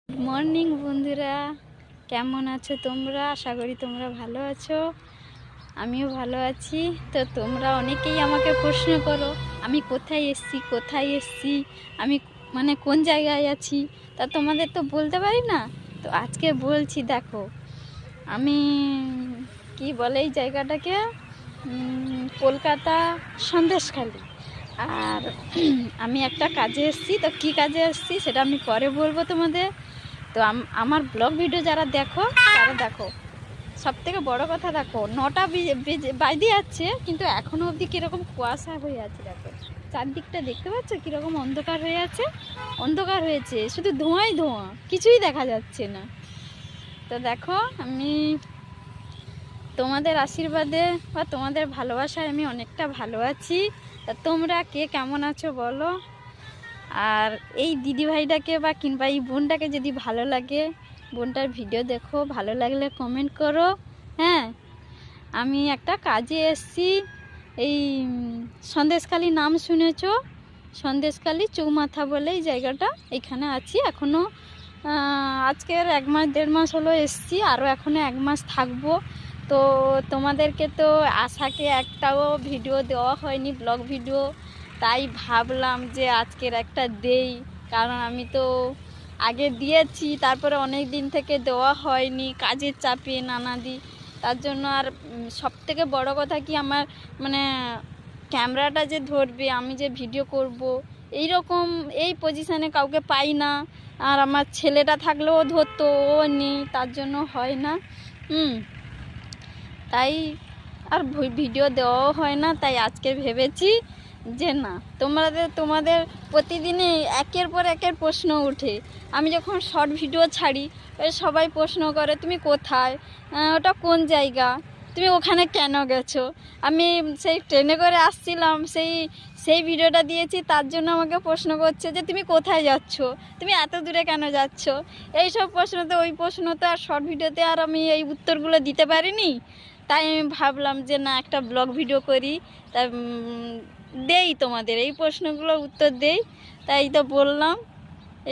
Good morning বন্ধুরা, কেমন আছো তোমরা? আশা করি তোমরা ভালো আছো, আমিও ভালো আছি। তো তোমরা অনেকেই আমাকে প্রশ্ন করো আমি কোথায় এসছি, আমি মানে কোন জায়গায় আছি। তা তোমাদের তো বলতে পারি না, তো আজকে বলছি। দেখো, আমি কি বলে এই জায়গাটাকে, কলকাতা সন্দেশখালি। আর আমি একটা কাজে এসেছি। তো কি কাজে এসেছি সেটা আমি পরে বলবো তোমাদের। তো আমার ব্লগ ভিডিও যারা দেখো তারা দেখো। সব থেকে বড় কথা, দেখো 9টা বাজে যাচ্ছে, কিন্তু এখনও অবধি কীরকম কুয়াশা হয়ে আছে। দেখো চারদিকটা দেখতে পাচ্ছ কীরকম অন্ধকার হয়ে আছে, অন্ধকার হয়েছে, শুধু ধোঁয়াই ধোঁয়া, কিছুই দেখা যাচ্ছে না। তো দেখো, আমি তোমাদের আশীর্বাদে বা তোমাদের ভালোবাসায় আমি অনেকটা ভালো আছি। তা তোমরা কে কেমন আছো বলো। আর এই দিদিভাইটাকে বা কিংবা এই বোনটাকে যদি ভালো লাগে, বোনটার ভিডিও দেখো, ভালো লাগলে কমেন্ট করো। হ্যাঁ, আমি একটা কাজে এসেছি এই সন্দেশখালি, নাম শুনেছো? সন্দেশখালি চৌমাথা বলে এই জায়গাটা, এখানে আছি এখনও। আজকের 1 মাস 1.5 মাস হলো এসেছি, আরও এখনও 1 মাস থাকবো। তো তোমাদেরকে তো আশাকে একটাও ভিডিও দেওয়া হয়নি, ব্লগ ভিডিও। তাই ভাবলাম যে আজকের একটা দেই, কারণ আমি তো আগে দিয়েছি, তারপরে অনেক দিন থেকে দেওয়া হয়নি, কাজের চাপে নানাদি। তার জন্য আর সবথেকে বড় কথা কি, আমার মানে ক্যামেরাটা যে ধরবে, আমি যে ভিডিও করব, এই রকম এই পজিশানে কাউকে পাই না। আর আমার ছেলেটা থাকলেও ধরতো, ও নেই, তার জন্য হয় না। তাই আর ভিডিও দেওয়াও হয় না। তাই আজকে ভেবেছি যে না, তোমাদের প্রতিদিনই একের পর একের প্রশ্ন ওঠে। আমি যখন শর্ট ভিডিও ছাড়ি, সবাই প্রশ্ন করে তুমি কোথায়, ওটা কোন জায়গা, তুমি ওখানে কেন গেছো। আমি সেই ট্রেনে করে আসছিলাম, সেই ভিডিওটা দিয়েছি, তার জন্য আমাকে প্রশ্ন করছে যে তুমি কোথায় যাচ্ছ, তুমি এত দূরে কেন যাচ্ছ। এই সব প্রশ্নতে, ওই প্রশ্নতে আর শর্ট ভিডিওতে আর আমি এই উত্তরগুলো দিতে পারিনি। তাই আমি ভাবলাম যে না, একটা ব্লগ ভিডিও করি, তাই দেই, তোমাদের এই প্রশ্নগুলোর উত্তর দেই। তাই তো বললাম।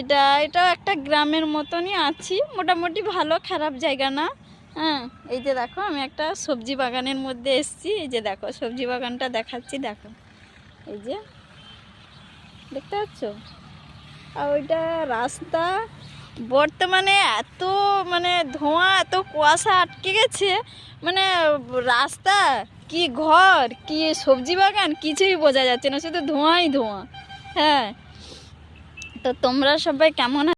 এটাও একটা গ্রামের মতনই আছি, মোটামুটি ভালো, খারাপ জায়গা না। হ্যাঁ, এই যে দেখো, আমি একটা সবজি বাগানের মধ্যে এসেছি। এই যে দেখো, সবজি বাগানটা দেখাচ্ছি, দেখো, এই যে দেখতে পাচ্ছ। আর ওইটা রাস্তা। বর্তমানে এত মানে ধোঁয়া, এত কুয়াশা আটকে গেছে, মানে রাস্তা কি ঘর কি সবজি বাগান কিছুই বোঝা যাচ্ছে না, শুধু ধোঁয়াই ধোঁয়া। হ্যাঁ, তো তোমরা সবাই কেমন